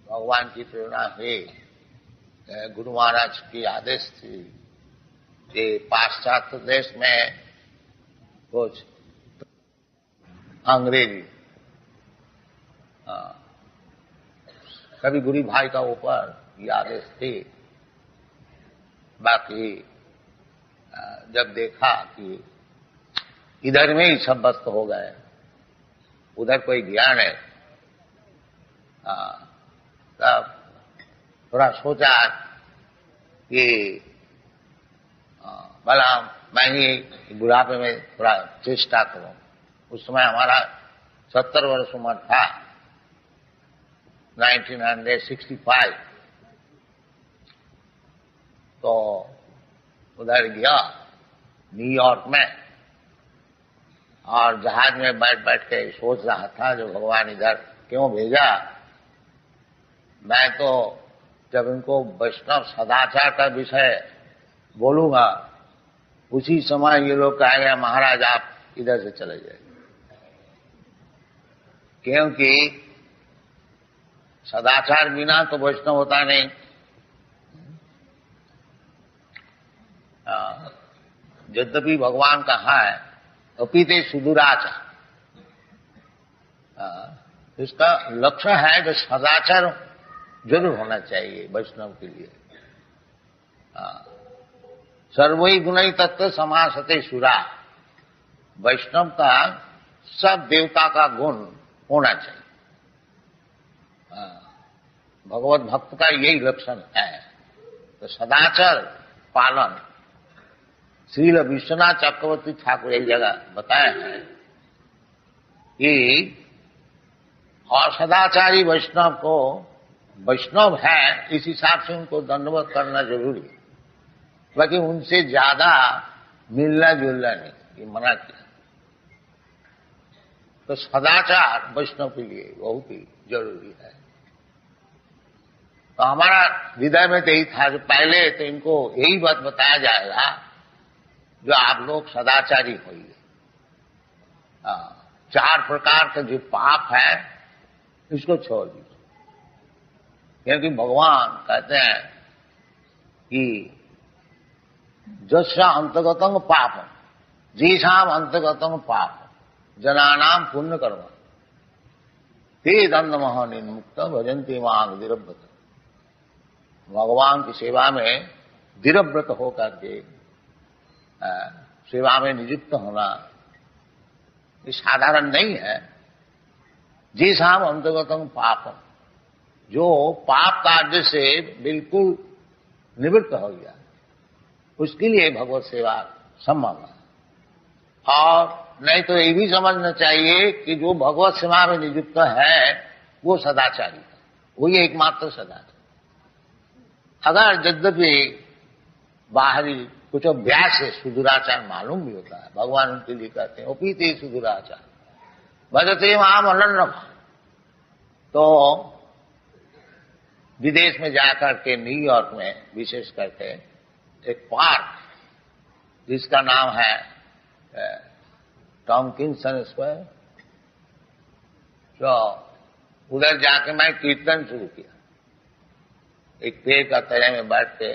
भगवान की प्रेरणा हुई, गुरु महाराज की आदेश थी कि पाश्चात्य देश में कुछ अंग्रेजी कभी गुरु भाई का ऊपर ये आदेश थी। बाकी जब देखा कि इधर में ही सब व्यस्त हो गए, उधर कोई गया नहीं, तब थोड़ा सोचा कि भला मैं ही बुढ़ापे में थोड़ा चेष्टा करूं। उस समय हमारा 70 वर्ष उम्र था, 1965। तो उधर गया न्यूयॉर्क में, और जहाज में बैठ बैठ के सोच रहा था जो भगवान इधर क्यों भेजा। मैं तो जब इनको वैष्णव सदाचार का विषय बोलूंगा, उसी समय ये लोग कहेंगे महाराज आप इधर से चले जाइए, क्योंकि सदाचार बिना तो वैष्णव होता नहीं। यद्यपि भगवान कहा है अपीते सुदूराचार, इसका लक्ष्य है जो सदाचार जरूर होना चाहिए वैष्णव के लिए। सर्वई गुणई तत्व समासते सुरा, वैष्णव का सब देवता का गुण होना चाहिए। भगवत भक्त का यही लक्षण है। तो सदाचार पालन श्रील विश्वनाथ चक्रवर्ती ठाकुर एक जगह बताए हैं कि और सदाचारी वैष्णव को वैष्णव है इस हिसाब से उनको दंडवत करना जरूरी है, बाकी उनसे ज्यादा मिलना जुलना नहीं, ये मना किया। तो सदाचार वैष्णव के लिए बहुत ही जरूरी है। तो हमारा हृदय में तो यही था कि पहले तो इनको यही बात बताया जाएगा जो आप लोग सदाचारी होइए। 4 प्रकार का जो पाप है इसको छोड़ दीजिए, क्योंकि भगवान कहते हैं कि जस्या अंतगतंग पाप जीसाम अंतगतंग पाप जनानाम पुण्य कर्म ते दंडमह निर्मुक्त भजन्ति मांग दिरव्रत। भगवान की सेवा में दिरव्रत होकर के सेवा में नियुक्त होना ये साधारण नहीं है। जीसाम अंतगतंग पाप, जो पाप कार्य से बिल्कुल निवृत्त हो गया, उसके लिए भगवत सेवा संभव है। और नहीं तो ये भी समझना चाहिए कि जो भगवत सेवा में नियुक्त है वो सदाचारी है, वही एकमात्र सदाचारी। अगर यद्यपि बाहरी कुछ अभ्यास से सुदूराचार मालूम भी होता है, भगवान उनके लिए कहते हैं उपीते सुदूराचार भजते माम अनन्य। तो विदेश में जाकर के न्यूयॉर्क में विशेष करके एक पार्क जिसका नाम है टॉमकिंसन स्क्वायर, तो उधर जाके मैं कीर्तन शुरू किया। एक पेड़ का तले में बैठ के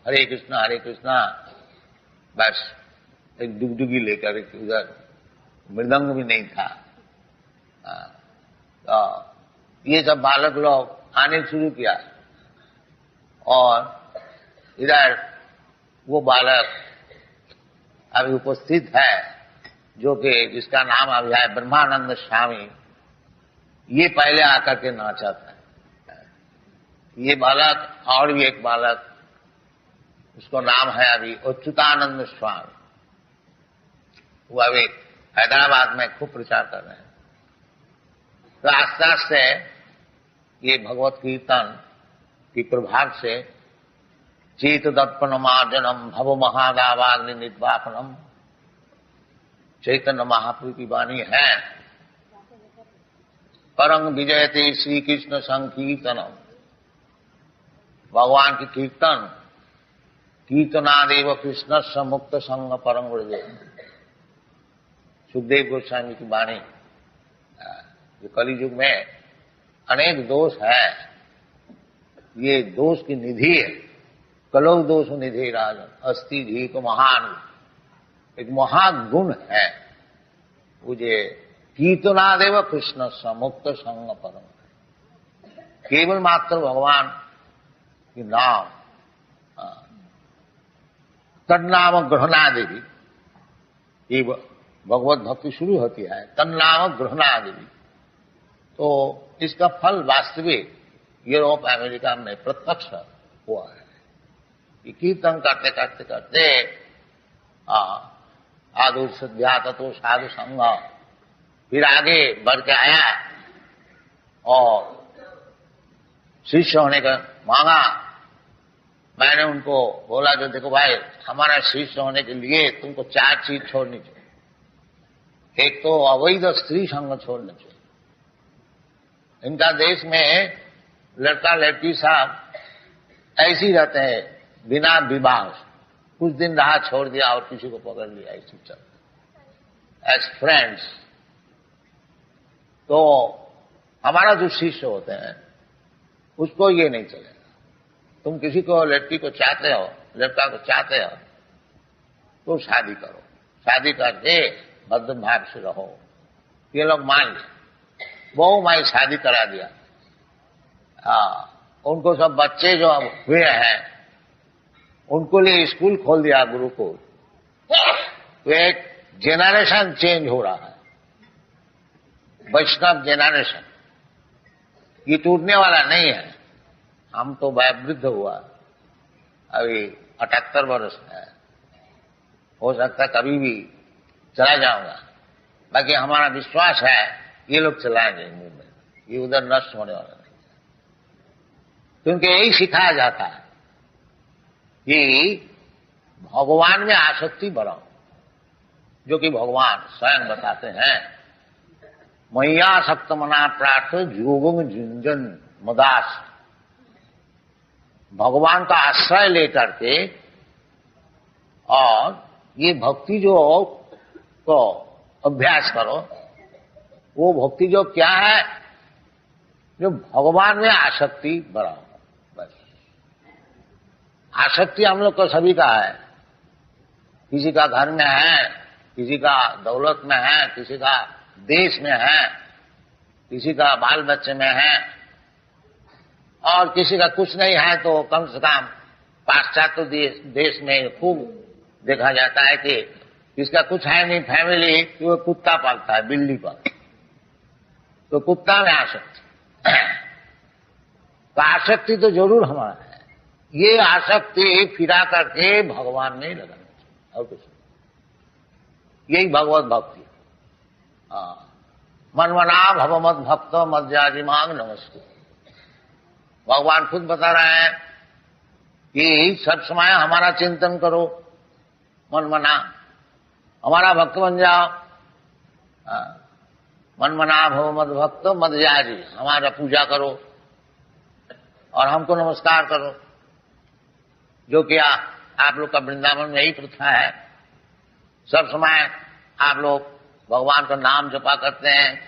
हरे कृष्णा बस एक डुगडुगी लेकर उधर मृदंग भी नहीं था। तो ये सब बालक लोग आने शुरू किया, और इधर वो बालक अभी उपस्थित है जो कि जिसका नाम अभी है ब्रह्मानंद स्वामी, ये पहले आकर के नाचा था। ये बालक और भी एक बालक, उसको नाम है अभी अच्युतानंद स्वामी, वो अभी हैदराबाद में खूब प्रचार कर रहे हैं। तो आस्ते आस्ते ये भगवत कीर्तन की प्रभाव से चेत दर्पण मार्जनम भव महादावाग्नि निर्वापनम चैतन्य महाप्रभु की वाणी है। परंग विजयते श्री कृष्ण संकीर्तनम, भगवान की कीर्तन कीर्तनादेव कृष्ण से मुक्त संग परम विजय। सुखदेव गोस्वामी की वाणी जो कलि युग में अनेक दोष है, ये दोष की निधि है। कलौ दोष निधि राजन अस्ति धीक महान, एक महागुण है मुझे। कीर्तनादेव कृष्ण समुक्त संग परम, केवल मात्र भगवान की नाम, तन्नाम ग्रहणादेवी, ये भगवत भक्ति शुरू होती है तन्नाम ग्रहणादेवी। तो इसका फल वास्तविक यूरोप अमेरिका में प्रत्यक्ष हुआ है कि कीर्तन करते करते करते आदुर सद्या तत्व साधु संग, फिर आगे बढ़ के आया और शिष्य होने का मांगा। मैंने उनको बोला जो देखो भाई, हमारा शिष्य होने के लिए तुमको 4 चीज छोड़नी चाहिए। एक तो अवैध स्त्री संग छोड़ना चाहिए। इनका देश में लड़का लड़की साहब ऐसे ही रहते हैं बिना विवाह, कुछ दिन रहा छोड़ दिया और किसी को पकड़ लिया, ऐसे चलते एज फ्रेंड्स। तो हमारा जो शिष्य होते हैं उसको ये नहीं चलेगा। तुम किसी को लड़की को चाहते हो, लड़का को चाहते हो तो शादी करो, शादी करके भद्र भाव से रहो। ये लोग मान ले, वो मैं शादी करा दिया। उनको सब बच्चे जो हुए हैं उनको लिए स्कूल खोल दिया, गुरुकुल। तो एक जेनरेशन चेंज हो रहा है, वैष्णव जेनरेशन। ये टूटने वाला नहीं है। हम तो वयोवृद्ध हुआ, अभी 78 वर्ष है, हो सकता है कभी भी चला जाऊंगा। बाकी हमारा विश्वास है ये लोग चलाएंगे मूवमेंट, ये उधर नष्ट होने वाला नहीं है। क्योंकि यही सिखाया जाता है कि भगवान में आसक्ति बढ़ाओ, जो कि भगवान स्वयं बताते हैं, मैया सक्त मना प्रार्थ जोगम झुंझन मदास। भगवान का आश्रय लेकर के और ये भक्ति जो को अभ्यास करो, वो भक्ति जो क्या है, जो भगवान में आसक्ति बढ़ाओ। बस आसक्ति हम लोग को सभी का है। किसी का घर में है, किसी का दौलत में है, किसी का देश में है, किसी का बाल बच्चे में है, और किसी का कुछ नहीं है तो कम से कम पाश्चात्य देश में खूब देखा जाता है कि किसका कुछ है नहीं फैमिली, कि वो कुत्ता पालता है, बिल्ली पालता है, तो कुत्ता में आसक्ति। तो आसक्ति तो जरूर हमारा है। ये आसक्ति फिरा करके भगवान में लगाना चाहिए और कुछ नहीं। यही भगवत भक्ति। मनमना भव मद भक्त मज्जाजी मांग नमस्ते। भगवान खुद बता रहे हैं कि सब समय हमारा चिंतन करो, मनमना हमारा भक्त बन जाओ। मनमना भव मद भक्त मज्जाजी, हमारा पूजा करो और हमको नमस्कार करो। जो कि आप लोग का वृंदावन में यही प्रथा है। सब समय आप लोग भगवान का नाम जपा करते हैं,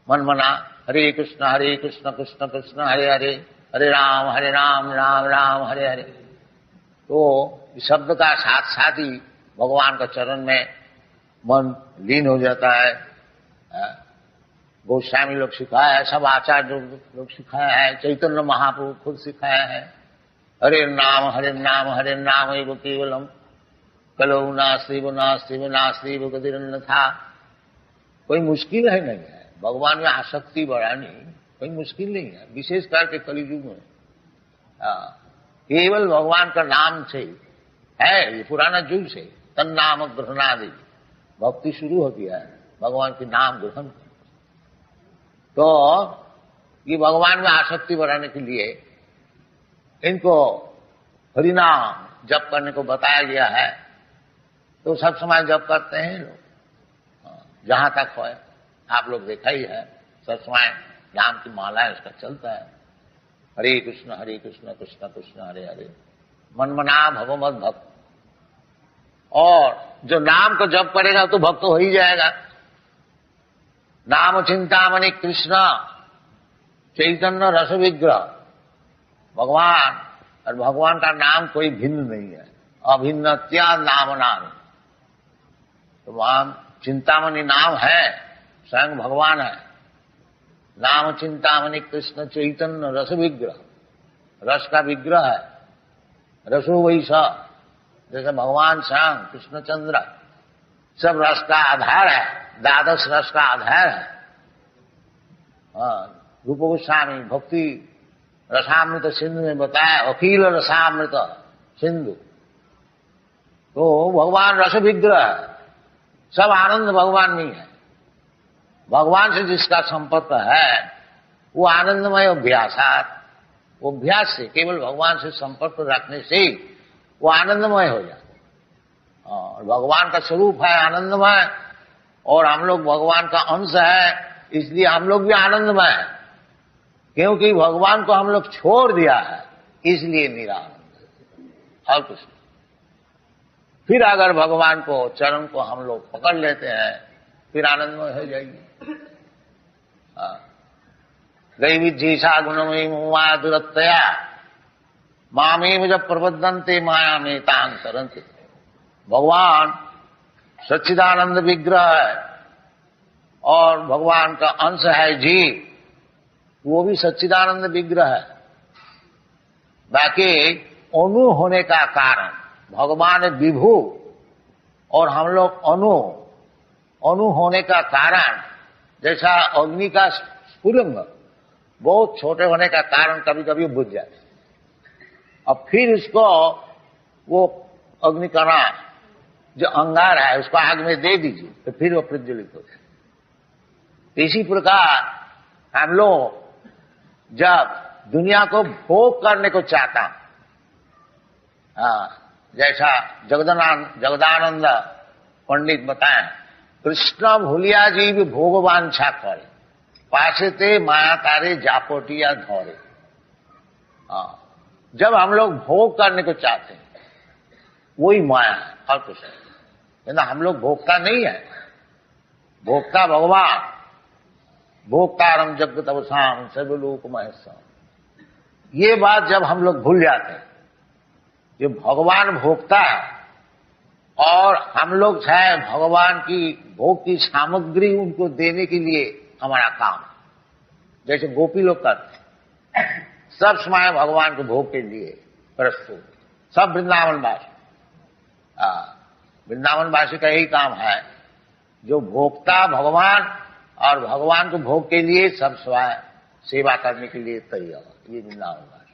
मनमना हरे कृष्ण कृष्ण कृष्ण हरे हरे, हरे राम राम राम हरे हरे। तो इस शब्द का साथ साथ ही भगवान का चरण में मन लीन हो जाता है। गोस्वामी लोग सिखाया है, सब आचार्य लोग सिखाया है, चैतन्य महाप्रभु खुद सिखाया है। हरे नाम हरे नाम एव केवलम कलौ नास्ति गतिरन्न था। कोई मुश्किल है नहीं है, भगवान में आसक्ति बढ़ानी कोई मुश्किल नहीं है, विशेष करके कलियुग में। केवल भगवान का नाम से है, ये पुराना युग से तन्नाम ग्रहणादि भक्ति शुरू होती है, भगवान के नाम ग्रहण। तो ये भगवान में आसक्ति बढ़ाने के लिए इनको हरिनाम जप करने को बताया गया है। तो सब समय जप करते हैं लोग, जहां तक हो। आप लोग देखा ही है, सब समय नाम की माला इसका चलता है। हरे कृष्ण कृष्ण कृष्ण हरे हरे, मनमना भव मद भक्त। और जो नाम को जप करेगा तो भक्त हो ही जाएगा। नाम चिंतामणि कृष्ण, चैतन्य रस विग्रह भगवान, और भगवान का नाम कोई भिन्न नहीं है, अभिन्नत्या नाम नाम। तो वहां चिंतामणि नाम है, स्वयं भगवान है। नाम चिंतामणि कृष्ण चैतन्य रस विग्रह, रस का विग्रह है। रसो वैसा, जैसे भगवान श्याम कृष्णचंद्र सब रस का आधार है, द्वादश रस का आधार है। रूप गोस्वामी भक्ति रसामृत सिंधु में बताया, अखिल रसामृत सिंधु। तो भगवान रस विग्रह है, सब आनंद भगवान में है। भगवान से जिसका संपर्क है वो आनंदमय अभ्यासात, वो अभ्यास से, केवल भगवान से संपर्क रखने से ही वो आनंदमय हो जाता है। और भगवान का स्वरूप है आनंदमय, और हम लोग भगवान का अंश है, इसलिए हम लोग भी आनंदमय है। क्योंकि भगवान को हम लोग छोड़ दिया है, इसलिए निरानंद, और कुछ नहीं। फिर अगर भगवान को, चरण को हम लोग पकड़ लेते हैं, फिर आनंदमय हो जाएगी। दैविज्जीषा गुणमयी माया दुरत्तया मामेव जब प्रबद्धन्ते माया में तान तरन्ते। भगवान सच्चिदानंद विग्रह है और भगवान का अंश है जीव, वो भी सच्चिदानंद विग्रह है। बाकी अणु होने का कारण, भगवान विभु और हम लोग अणु होने का कारण, जैसा अग्नि का स्फुलिंग बहुत छोटे होने का कारण कभी कभी बुझ जाते, अब फिर उसको वो अग्नि कणा जो अंगार है उसको आग में दे दीजिए तो फिर वो प्रज्वलित हो जाए। इसी प्रकार हम लोग जब दुनिया को भोग करने को चाहता, जैसा जगदानंद पंडित बताएं, कृष्ण भूलिया जी भी भोगवांछा करे, पासते माया तारे जापोटिया धौरे। जब हम लोग भोग करने को चाहते हैं वही माया है और कुछ नहीं। हम लोग भोक्ता नहीं है, भोक्ता भगवान। भोक्तारम जगत अवसाम सर्वलोक महेश्वर। ये बात जब हम लोग भूल जाते हैं, ये भगवान भोक्ता है और हम लोग चाहे भगवान की भोग की सामग्री उनको देने के लिए हमारा काम, जैसे गोपी लोग करते हैं, सब समय भगवान को भोग के लिए प्रस्तुत, सब वृंदावनवासी। वृंदावनवासी का यही काम है, जो भोक्ता भगवान और भगवान को भोग के लिए सब स्वयं सेवा करने के लिए तैयार, ये वृंदावनवासी।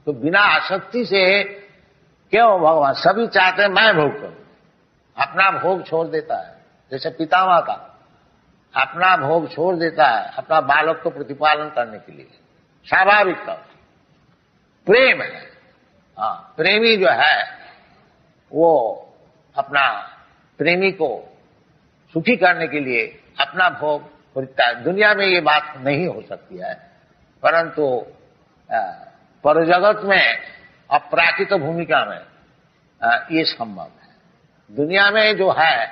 तो बिना आसक्ति से क्यों भगवान, सभी चाहते हैं मैं भोग करूं, अपना भोग छोड़ देता है। जैसे पितामह का अपना भोग छोड़ देता है अपना बालक को प्रतिपालन करने के लिए, स्वाभाविक तौर प्रेम है। प्रेमी जो है वो अपना प्रेमी को सुखी करने के लिए अपना भोग खरीदता है। दुनिया में ये बात नहीं हो सकती है, परंतु परजगत में अपराकृत भूमिका में ये संभव है। दुनिया में जो है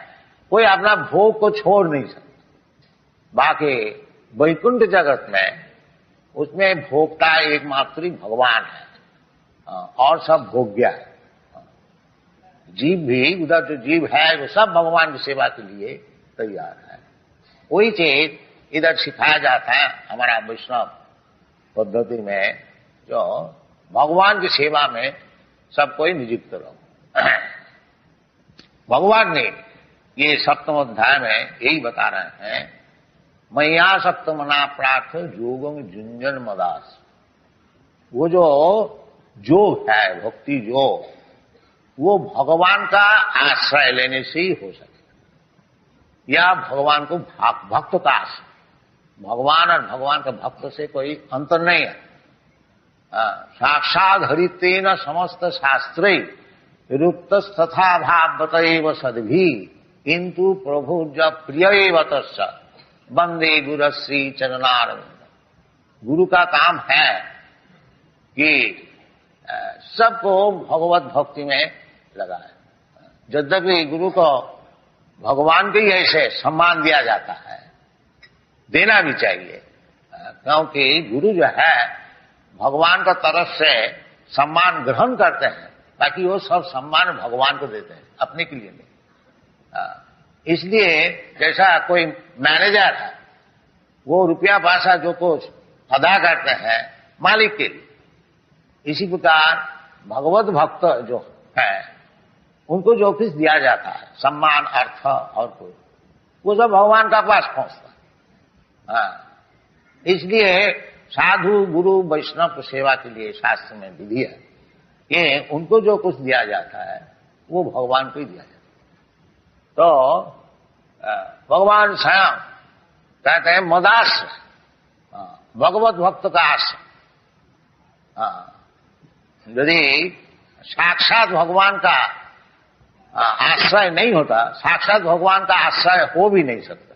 कोई अपना भोग को छोड़ नहीं सकता। बाकी वैकुंठ जगत में उसमें भोक्ता एकमात्र भगवान है और सब भोग्य है। जीव भी, उधर जो जीव है वो सब भगवान की सेवा के लिए तैयार है। वही चीज इधर सिखाया जाता है हमारा वैष्णव पद्धति में, जो भगवान की सेवा में सब कोई नियुक्त रहो। भगवान ने ये सप्तम अध्याय में यही बता रहे हैं, मैया सप्तमना प्रार्थ योगम झुंझन मदास। वो जो योग है, भक्ति योग, वो भगवान का आश्रय लेने से ही हो सके, या भगवान को भक्त का आश्रय। भगवान और भगवान का भक्त से कोई अंतर नहीं है। साक्षात हरितेन समस्त शास्त्रे रुक्तस्तथा भावतएव सद्भि किंतु प्रभु जब प्रिय तस्स वंदे गुरुश्री चरणारविंद। गुरु का काम है कि सबको भगवत भक्ति में लगाए। यद्यपि गुरु को भगवान के ही ऐसे सम्मान दिया जाता है, देना भी चाहिए, क्योंकि गुरु जो है भगवान का तरफ से सम्मान ग्रहण करते हैं, बाकी वो सब सम्मान भगवान को देते हैं, अपने के लिए नहीं। इसलिए जैसा कोई मैनेजर है, वो रुपया पैसा जो कुछ अदा करते हैं मालिक के लिए, इसी प्रकार भगवत भक्त जो है उनको जो कुछ दिया जाता है, सम्मान, अर्थ और कोई, वो सब भगवान का पास पहुंचता है। इसलिए साधु गुरु वैष्णव की सेवा के लिए शास्त्र में विधि है कि उनको जो कुछ दिया जाता है वो भगवान को ही दिया जाता है। तो भगवान स्वयं कहते हैं मदाश्रय, भगवत भक्त का आश्रय। यदि साक्षात भगवान का आश्रय नहीं होता, साक्षात भगवान का आश्रय हो भी नहीं सकता।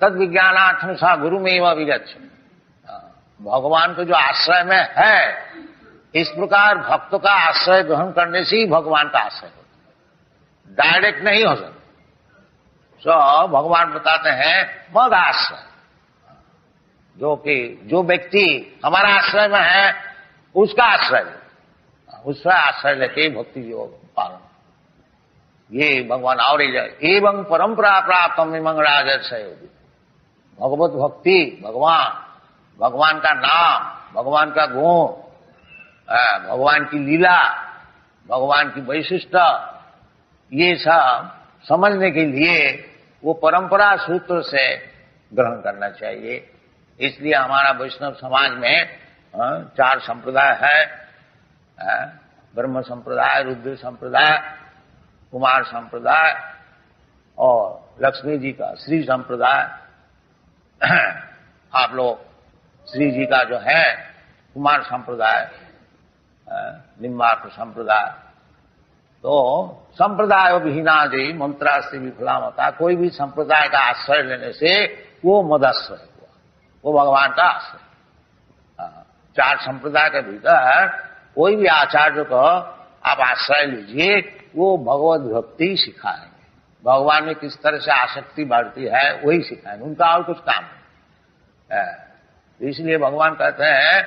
तद विज्ञानार्थम सा गुरु में वह विगच्छ, भगवान को जो आश्रय में है, इस प्रकार भक्त का आश्रय ग्रहण करने से ही भगवान का आश्रय होता है, डायरेक्ट नहीं हो सकता। तो भगवान बताते हैं मद आश्रय, जो कि जो व्यक्ति हमारा आश्रय में है उसका आश्रय, उसका आश्रय लेके भक्ति योग पालन, ये भगवान और एवं परंपरा प्राप्त राजर्षय, भगवत भक्ति, भगवान का नाम, भगवान का गुण, भगवान की लीला, भगवान की वैशिष्ट, ये सब समझने के लिए वो परंपरा सूत्र से ग्रहण करना चाहिए। इसलिए हमारा वैष्णव समाज में 4 संप्रदाय है, ब्रह्म संप्रदाय, रुद्र संप्रदाय, कुमार संप्रदाय और लक्ष्मी जी का श्री संप्रदाय। आप लोग श्री जी का जो है कुमार संप्रदाय, निम्बार्क संप्रदाय। तो संप्रदाय विहीनादि मंत्रा से विफलामता, कोई भी संप्रदाय का आश्रय लेने से वो मदाश्रय हुआ, वो भगवान का आश्रय। 4 संप्रदाय के भीतर कोई भी आचार्य को आप आश्रय लीजिए, वो भगवत भक्ति सिखाएंगे, भगवान में किस तरह से आसक्ति बढ़ती है वही सिखाएंगे, उनका और कुछ काम नहीं। इसलिए भगवान कहते हैं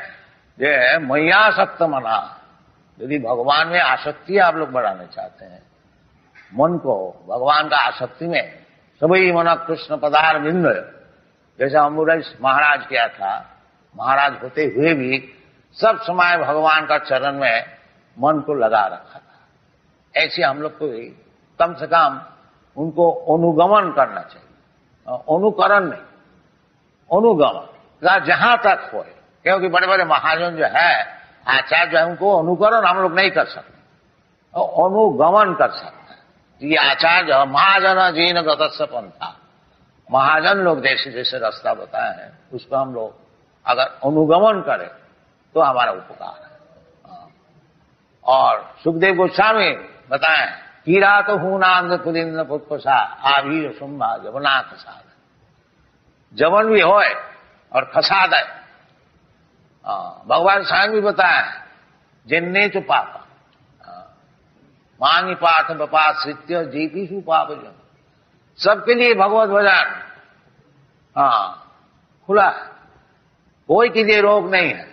जे मैयासक्त मना, यदि भगवान में आसक्ति आप लोग बढ़ाना चाहते हैं, मन को भगवान का आसक्ति में, सभी मन कृष्ण पदार बिंद, जैसा अम्बुरेश महाराज किया था, महाराज होते हुए भी सब समय भगवान का चरण में मन को लगा रखा था। ऐसे हम लोग को भी कम से कम उनको अनुगमन करना चाहिए, अनुकरण नहीं, अनुगमन जहां तक हो, क्योंकि बड़े बड़े महाजन जो है, आचार्य जो है, उनको अनुकरण हम लोग नहीं कर सकते, अनुगमन कर सकते हैं। ये आचार्य महाजन जीन गतस्य पंथा, महाजन लोग जैसे जैसे रास्ता बताए हैं उसको हम लोग अगर अनुगमन करें तो हमारा उपकार है। और सुखदेव गोस्वामी बताएं, कीरा तो हूनांद पुलिंद पुष्पसा आभीर सुम्भा जबना खसाद, जवन भी होए और खसाद है। भगवान स्वयं भी बताए, जिन्ने चु पापा मांगी पाठ बपाश्रित्य जीतीशु पाप जन, सबके लिए भगवत भजन खुला है, कोई के लिए रोग नहीं है।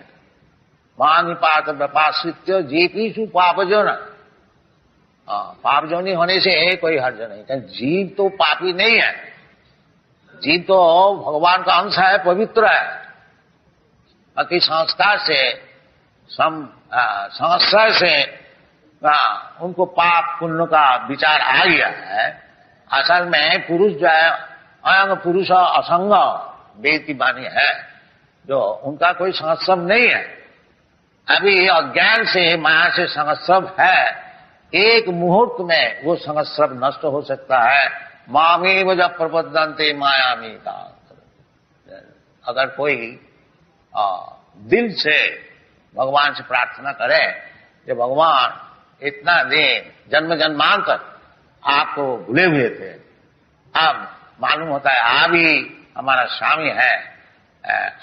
मांगी पाठ बपाश्रित्य जीतीशु पापजन, पापजनी होने से कोई हर्ज नहीं, क्योंकि जीव तो पापी नहीं है, जीव तो भगवान का अंश है, पवित्र है। बाकी संस्कार से संस्कार से उनको पाप पुण्य का विचार आ गया है। असल में पुरुष जो है अयंग पुरुष असंग वेद की वाणी है, जो उनका कोई संस्कृत नहीं है, अभी अज्ञान से माया से संस्कृत है, एक मुहूर्त में वो संस्कृत नष्ट हो सकता है। मामेव जब प्रबद्धन्ते मायामीता, अगर कोई दिल से भगवान से प्रार्थना करे कि भगवान इतना दिन जन्म जन्मांतर आपको भूले हुए थे, अब मालूम होता है आप ही हमारा स्वामी है,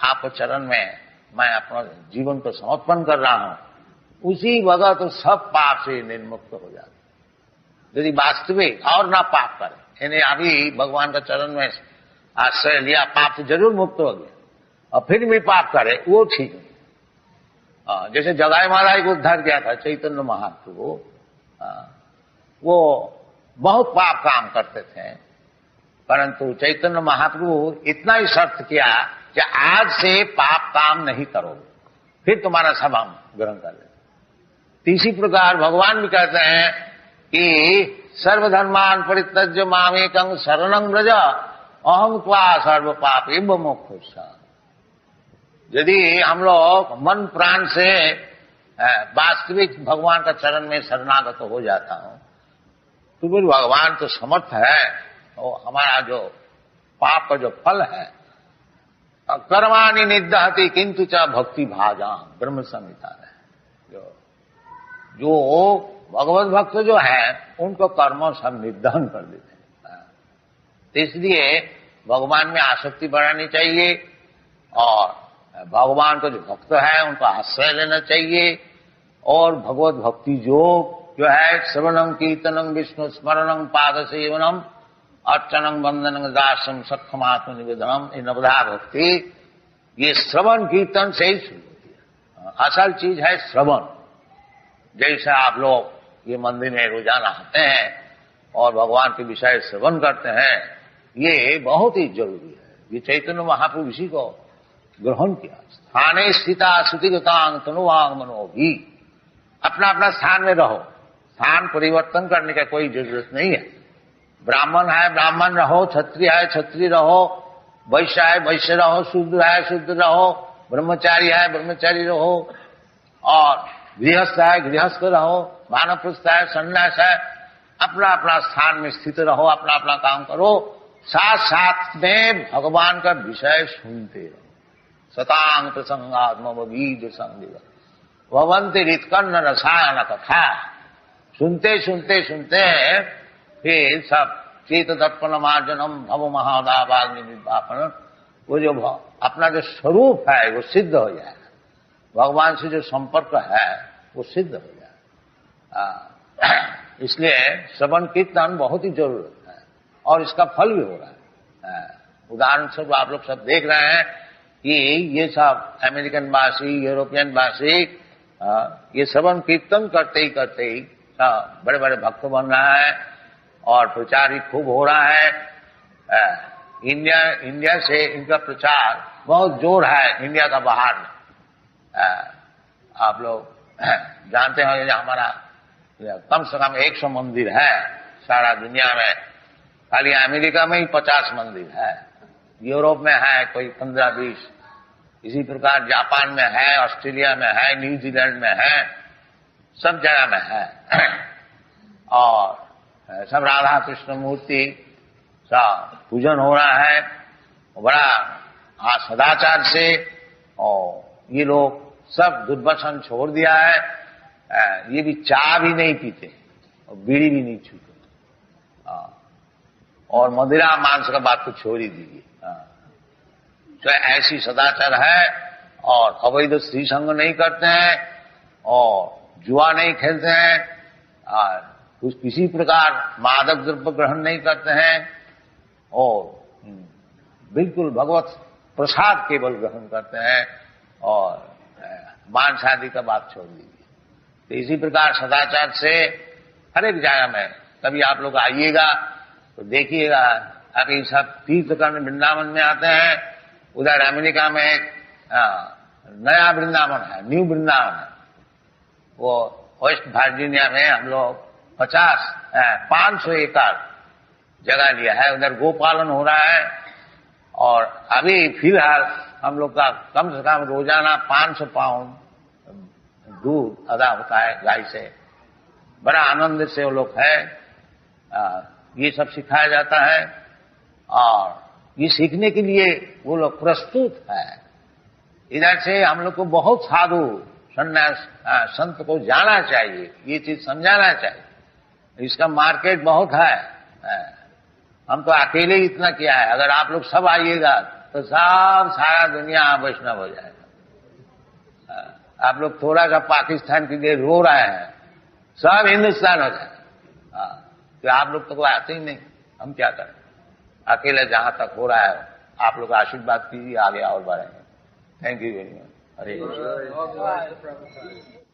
आपको चरण में मैं अपना जीवन को समर्पण कर रहा हूं, उसी वक्त तो सब पाप से निर्मुक्त हो जाते। यदि वास्तविक और ना पाप करे, यानी अभी भगवान का चरण में आश्रय लिया, पाप से जरूर मुक्त हो गया, और फिर भी पाप करे वो ठीक नहीं। जैसे जगाई महाराज को उद्धार किया था चैतन्य महाप्रभु, वो बहुत पाप काम करते थे, परंतु चैतन्य महाप्रभु इतना ही शर्त किया कि आज से पाप काम नहीं करोगे, फिर तुम्हारा सब हम ग्रहण कर लेते। इसी प्रकार भगवान भी कहते हैं कि सर्वधर्मान परित्यज्य मामेकं शरणं व्रज अहं त्वा सर्व पापेभ्यो मोक्षयिष्यामि। यदि हम लोग मन प्राण से वास्तविक भगवान का चरण में शरणागत हो जाता हूं तो फिर भगवान तो समर्थ है, वो हमारा जो पाप का जो फल है, कर्माणि निदहति किंतु च भक्ति भाजा, ब्रह्म संहिता है। जो भगवत भक्त जो है उनको कर्मों सब निर्दहन कर देते हैं। तो इसलिए भगवान में आसक्ति बढ़ानी चाहिए और भगवान का जो भक्त है उनको आश्रय लेना चाहिए। और भगवत भक्ति जो है श्रवणम कीर्तनम विष्णु स्मरणम पाद सेवनम अर्चनम वंदनम दासम सक्षमात्म निवेदनम, ये नवधा भक्ति ये श्रवण कीर्तन से ही शुरू होती है। असल चीज है श्रवण। जैसे आप लोग ये मंदिर में रोजाना आते हैं और भगवान के विषय श्रवण करते हैं, ये बहुत ही जरूरी है। ये चैतन्य महाप्रभु इसी को ग्रहण किया। स्थाने स्थिता श्रुतिगतांग तनुवांग मनोभी, अपना अपना स्थान में रहो, स्थान परिवर्तन करने का कोई जरूरत नहीं है। ब्राह्मण है ब्राह्मण रहो, क्षत्रिय है क्षत्रिय रहो, वैश्य है वैश्य रहो, शूद्र है शूद्र रहो, ब्रह्मचारी है ब्रह्मचारी रहो, और गृहस्थ है गृहस्थ रहो, वानप्रस्थ है सन्यास है, अपना अपना स्थान में स्थित रहो, अपना अपना काम करो, साथ साथ में भगवान का विषय सुनते रहो। सतांग प्रसंगात्म बीज संग भवंती रितकर्ण रसायन कथा, सुनते सुनते सुनते फिर सब चेत दर्पण मार्जनम भव महादावाग्नि निर्वापन, वो जो अपना जो स्वरूप है वो सिद्ध हो जाए, भगवान से जो संपर्क है वो सिद्ध हो जाए। इसलिए श्रवण कीर्तन बहुत ही जरूरत है और इसका फल भी हो रहा है। उदाहरण स्वरूप आप लोग सब देख रहे हैं कि ये सब अमेरिकन वासी यूरोपियन वासी ये श्रवण कीर्तन करते ही सब बड़े बड़े भक्त बन रहा है और प्रचार भी खूब हो रहा है। इंडिया से इनका प्रचार बहुत जोर है इंडिया का बाहर में। आप लोग जानते हैं कि हमारा कम से कम 100 मंदिर है सारा दुनिया में, खाली अमेरिका में ही 50 मंदिर है, यूरोप में है कोई 15-20, इसी प्रकार जापान में है, ऑस्ट्रेलिया में है, न्यूजीलैंड में है, सब जगह में है। और सब राधा कृष्ण मूर्ति सब पूजन हो रहा है बड़ा सदाचार से, और ये लोग सब दुर्व्यसन छोड़ दिया है। ये भी चाय भी नहीं पीते और बीड़ी भी नहीं छूते, और मदिरा मांस का बात तो छोड़ ही दीजिए। तो ऐसी सदाचार है, और अवैध स्त्री संग नहीं करते हैं और जुआ नहीं खेलते हैं और किसी प्रकार मादक द्रव्य ग्रहण नहीं करते हैं और बिल्कुल भगवत प्रसाद केवल ग्रहण करते हैं और मांस आदि का बात छोड़ दीजिए। तो इसी प्रकार सदाचार से हर एक जगह में कभी आप लोग आइएगा तो देखिएगा। आप ये सब तीर्थ करने वृंदावन में आते हैं, उधर अमेरिका में एक नया वृंदावन है, न्यू वृंदावन है, वो वेस्ट वर्जीनिया में हम लोग 500 एकड़ जगह लिया है, उधर गोपालन हो रहा है। और अभी फिलहाल हम लोग का कम से कम रोजाना 500 पाउंड दूध अदा होता है गाय से, बड़ा आनंद से वो लोग है। ये सब सिखाया जाता है और ये सीखने के लिए वो लोग प्रस्तुत है। इधर से हम लोग को बहुत साधु सन्यास संत को जाना चाहिए, ये चीज समझाना चाहिए। इसका मार्केट बहुत है, हम तो अकेले ही इतना किया है। अगर आप लोग सब आइएगा तो सब सारा दुनिया वैष्णव हो जाएगा। आप लोग थोड़ा सा पाकिस्तान के लिए रो रहे हैं, सब हिंदुस्तान हो जाएगा। तो आप लोग तो आते ही नहीं, हम क्या करें। अकेले जहां तक हो रहा है आप लोग आशीर्वाद कीजिए, आगे और बढ़ेंगे। Thank you very much. Hare Krishna.